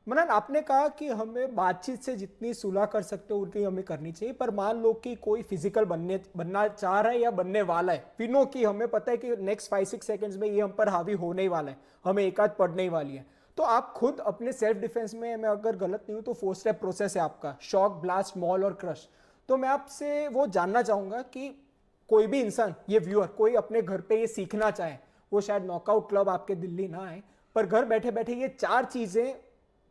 मनन, आपने कहा कि हमें बातचीत से जितनी सुलह कर सकते हो उतनी हमें करनी चाहिए, पर मान लो कि कोई फिजिकल बनना चाह रहा है या बनने वाला है, वी नो कि हमें पता है कि नेक्स्ट 5-6 सेकंड्स में ये हम पर हावी होने ही वाला है, हमें एक आध पड़ने ही वाली है। तो आप खुद अपने सेल्फ डिफेंस में, मैं अगर गलत नहीं हूं तो 4 स्टेप प्रोसेस है आपका, शॉक, ब्लास्ट, मॉल और क्रश। तो मैं आपसे वो जानना चाहूंगा कि कोई भी इंसान, ये व्यूअर, कोई अपने घर पे ये सीखना चाहे, वो शायद नॉकआउट क्लब आपके दिल्ली ना आए, पर घर बैठे बैठे ये 4 चीजें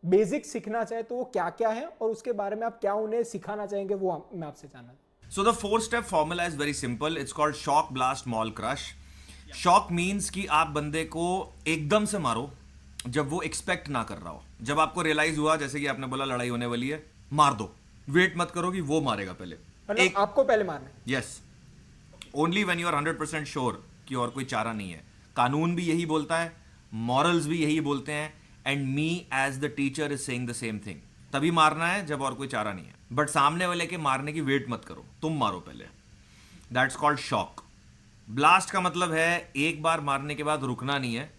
बेसिक सीखना चाहे तो वो क्या क्या है, और उसके बारे में आप क्या उन्हें सिखाना चाहेंगे, वो मैं आपसे जानना। So the 4 step formula is very simple. It's called shock, blast, maul, crush. Shock means कि आप बंदे को एकदम से मारो जब वो एक्सपेक्ट ना कर रहा हो। जब आपको रियलाइज हुआ, जैसे कि आपने बोला लड़ाई होने वाली है, मार दो। वेट मत करो कि वो मारेगा पहले। मतलब आपको पहले मारना है। Yes, only when you are 100% sure कि और कोई चारा नहीं है। कानून भी यही बोलता है, मॉरल्स भी यही बोलते हैं, and me as the teacher is saying the same thing. तभी मारना है जब और कोई चारा नहीं है, बट सामने वाले के मारने की वेट मत करो, तुम मारो पहले। That's called shock. ब्लास्ट का मतलब है एक बार मारने के बाद रुकना नहीं है,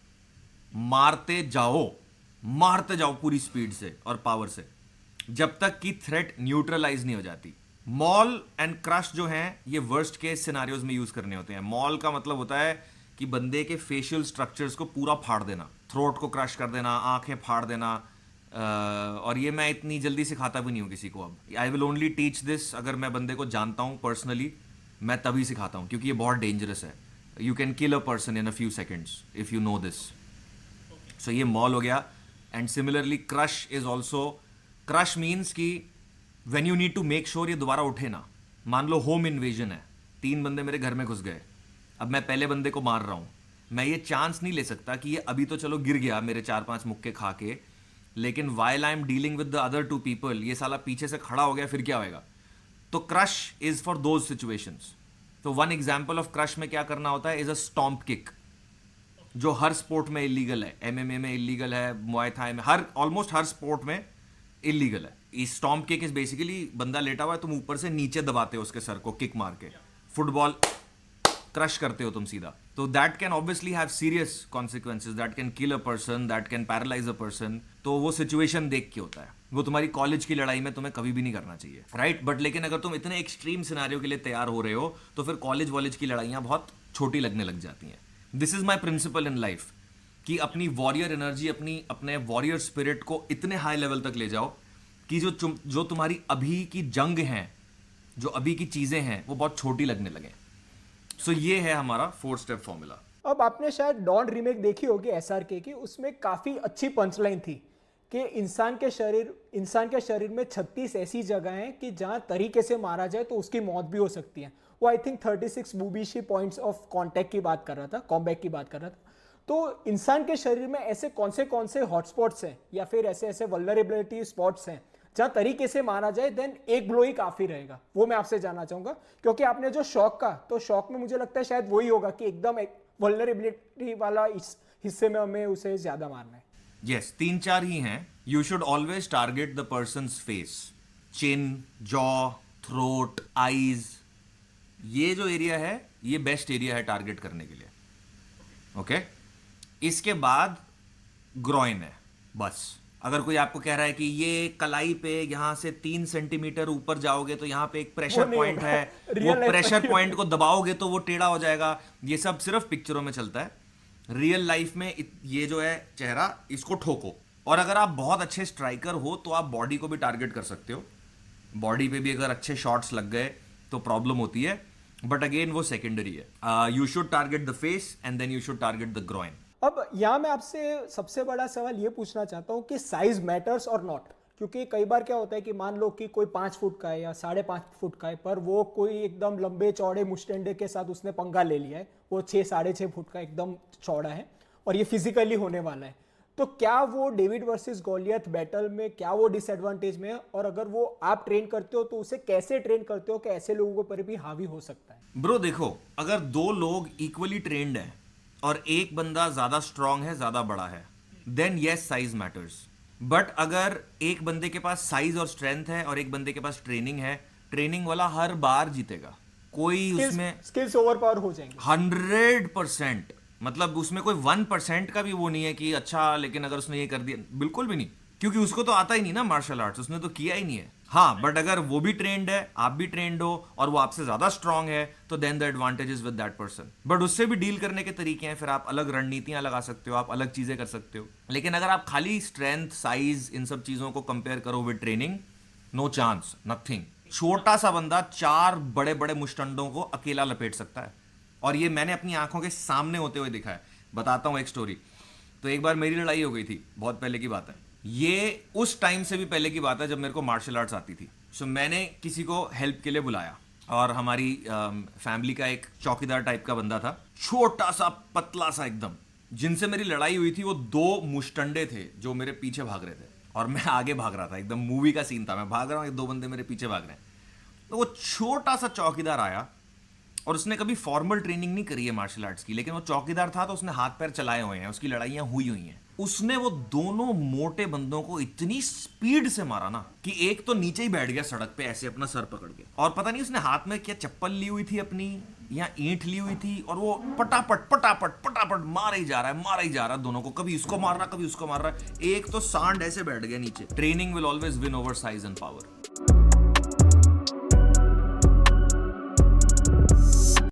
मारते जाओ पूरी स्पीड से और पावर से, जब तक कि थ्रेट न्यूट्रलाइज नहीं हो जाती। मॉल एंड क्रश जो हैं, ये वर्स्ट केस सिनारियोज में यूज करने होते हैं। मॉल का मतलब होता है कि बंदे के फेशियल स्ट्रक्चर्स को पूरा फाड़ देना, थ्रोट को क्रश कर देना, आंखें फाड़ देना। और ये मैं इतनी जल्दी सिखाता भी नहीं हूँ किसी को। अब I will only teach this अगर मैं बंदे को जानता हूँ पर्सनली, मैं तभी सिखाता हूँ, क्योंकि ये बहुत डेंजरस है। You can kill a person in a few seconds if you know this. So ये मॉल हो गया। And similarly crush is also, crush means कि when you need to make sure ये दोबारा उठे ना। मान लो होम इन्वेजन है, 3 बंदे मेरे घर में घुस गए, अब मैं पहले बंदे को मार रहा हूँ, मैं ये चांस नहीं ले सकता कि ये अभी तो चलो गिर गया मेरे 4-5 मुक्के खा के, लेकिन while I am dealing with the other 2 people ये साला पीछे से खड़ा हो गया, फिर क्या होएगा। तो crush is for those situations. तो वन एग्जाम्पल ऑफ क्रश में क्या करना होता है इज अ स्टॉम्प किक, जो हर स्पोर्ट में इलीगल है। एमएमए में इलीगल है, मुआय थाई में, ऑलमोस्ट हर स्पोर्ट में इलीगल है। इस स्टॉम्प किक इज बेसिकली बंदा लेटा हुआ है, तुम ऊपर से नीचे दबाते हो उसके सर को किक मार के, फुटबॉल क्रश करते हो तुम सीधा। तो that can obviously have serious consequences, that can kill a person, that can paralyse a person. तो वो सिचुएशन देख के होता है, वो तुम्हारी कॉलेज की लड़ाई में तुम्हें कभी भी नहीं करना चाहिए, राइट। बट लेकिन अगर तुम इतने एक्सट्रीम सिनेरियो के लिए तैयार हो रहे हो तो फिर कॉलेज वॉलेज की लड़ाइयाँ बहुत छोटी लगने लग जाती हैं। This is my principle in life कि अपनी वॉरियर एनर्जी, अपने वॉरियर स्पिरिट को इतने हाई लेवल तक ले जाओ कि जो तुम्हारी अभी की जंग हैं, जो अभी की चीज़ें हैं, वो बहुत छोटी लगने लगें। सो ये है हमारा 4 स्टेप फॉर्मूला। अब आपने शायद डॉन रीमेक देखी होगी एसआरके की, उसमें काफी अच्छी पंचलाइन थी कि इंसान के शरीर में 36 ऐसी जगह हैं कि जहां तरीके से मारा जाए तो उसकी मौत भी हो सकती है। वो आई थिंक 36 बुबीशी पॉइंट्स ऑफ कॉन्टैक्ट की बात कर रहा था, कॉम्बैक की बात कर रहा था। तो इंसान के शरीर में ऐसे कौन से हॉटस्पॉट्स हैं या फिर ऐसे वल्नरेबिलिटी स्पॉट्स हैं जहां तरीके से माना जाए, देन एक ब्लो ही काफी रहेगा। वो मैं आपसे जानना चाहूंगा, क्योंकि आपने जो शॉक का, तो शॉक में मुझे लगता है शायद वही होगा कि एकदम एक वल्नरेबिलिटी वाला इस हिस्से में हमें उसे ज्यादा मारना है। यस, 3-4 ही हैं। You should always target the persons face, chin, jaw, throat, eyes. ये जो एरिया है ये बेस्ट एरिया है टारगेट करने के लिए, ओके। इसके बाद ग्रॉइन है बस। अगर कोई आपको कह रहा है कि ये कलाई पे यहाँ से 3 सेंटीमीटर ऊपर जाओगे तो यहाँ पे एक प्रेशर पॉइंट है, वो प्रेशर पॉइंट को दबाओगे तो वो टेढ़ा हो जाएगा, ये सब सिर्फ पिक्चरों में चलता है। रियल लाइफ में ये जो है चेहरा, इसको ठोको। और अगर आप बहुत अच्छे स्ट्राइकर हो तो आप बॉडी को भी टारगेट कर सकते हो। बॉडी पे भी अगर अच्छे शॉट्स लग गए तो प्रॉब्लम होती है, बट अगेन वो सेकेंडरी है। You should target the face and then you should target the groin. अब यहाँ मैं आपसे सबसे बड़ा सवाल ये पूछना चाहता हूँ कि साइज मैटर्स और नॉट, क्योंकि कई बार क्या होता है कि मान लो कि कोई 5 फुट का है या 5.5 फुट का है, पर वो कोई एकदम लंबे चौड़े मुस्टंडे के साथ उसने पंगा ले लिया है, वो 6-6.5 फुट का एकदम चौड़ा है और ये फिजिकली होने वाला है। तो क्या वो डेविड वर्सेस गोलियत बैटल में क्या वो डिसएडवांटेज में है, और अगर वो आप ट्रेन करते हो तो उसे कैसे ट्रेन करते हो कि ऐसे लोगों पर भी हावी हो सकता है। ब्रो देखो, अगर 2 लोग इक्वली ट्रेंड हैं और एक बंदा ज्यादा स्ट्रांग है, ज्यादा बड़ा है, then yes size matters. But अगर एक बंदे के पास साइज और स्ट्रेंथ है और एक बंदे के पास ट्रेनिंग है, ट्रेनिंग वाला हर बार जीतेगा। कोई उसमें स्किल्स ओवर पावर हो जाएंगे 100%। मतलब उसमें कोई 1% का भी वो नहीं है कि अच्छा लेकिन अगर उसने ये कर दिया, बिल्कुल भी नहीं। क्योंकि उसको तो आता ही नहीं ना मार्शल आर्ट्स, उसने तो किया ही नहीं है। हाँ, बट अगर वो भी ट्रेंड है, आप भी ट्रेंड हो और वो आपसे ज्यादा स्ट्रांग है, तो then the advantage is with that person. But उससे भी डील करने के तरीके हैं, फिर आप अलग रणनीतियां लगा सकते हो, आप अलग चीजें कर सकते हो। लेकिन अगर आप खाली स्ट्रेंथ, साइज, इन सब चीजों को कंपेयर करो with training, no chance, nothing. छोटा सा बंदा 4 बड़े बड़े मुष्टंडों को अकेला लपेट सकता है, और ये मैंने अपनी आंखों के सामने होते हुए देखा है। बताता हूं एक स्टोरी। तो एक बार मेरी लड़ाई हो गई थी, बहुत पहले की बात है, ये उस टाइम से भी पहले की बात है जब मेरे को मार्शल आर्ट्स आती थी। सो मैंने किसी को हेल्प के लिए बुलाया, और हमारी फैमिली का एक चौकीदार टाइप का बंदा था, छोटा सा पतला सा एकदम। जिनसे मेरी लड़ाई हुई थी वो 2 मुष्टंडे थे जो मेरे पीछे भाग रहे थे, और मैं आगे भाग रहा था। एकदम मूवी का सीन था, मैं भाग रहा हूँ, 2 बंदे मेरे पीछे भाग रहे हैं। तो वो छोटा सा चौकीदार आया, और उसने कभी फॉर्मल ट्रेनिंग नहीं करी है मार्शल आर्ट्स की, लेकिन वो चौकीदार था तो उसने हाथ पैर चलाए हुए हैं, उसकी लड़ाइयां हुई हैं। उसने वो दोनों मोटे बंदों को इतनी स्पीड से मारा ना कि एक तो नीचे ही बैठ गया सड़क पे ऐसे अपना सर पकड़ के, और पता नहीं उसने हाथ में क्या चप्पल ली हुई थी अपनी या ईंट ली हुई थी, और वो पटापट पटापट पटापट मार ही जा रहा है दोनों को, कभी इसको मार रहा, कभी उसको मार रहा है। एक तो सांड ऐसे बैठ गया नीचे। Training will always win over size and power.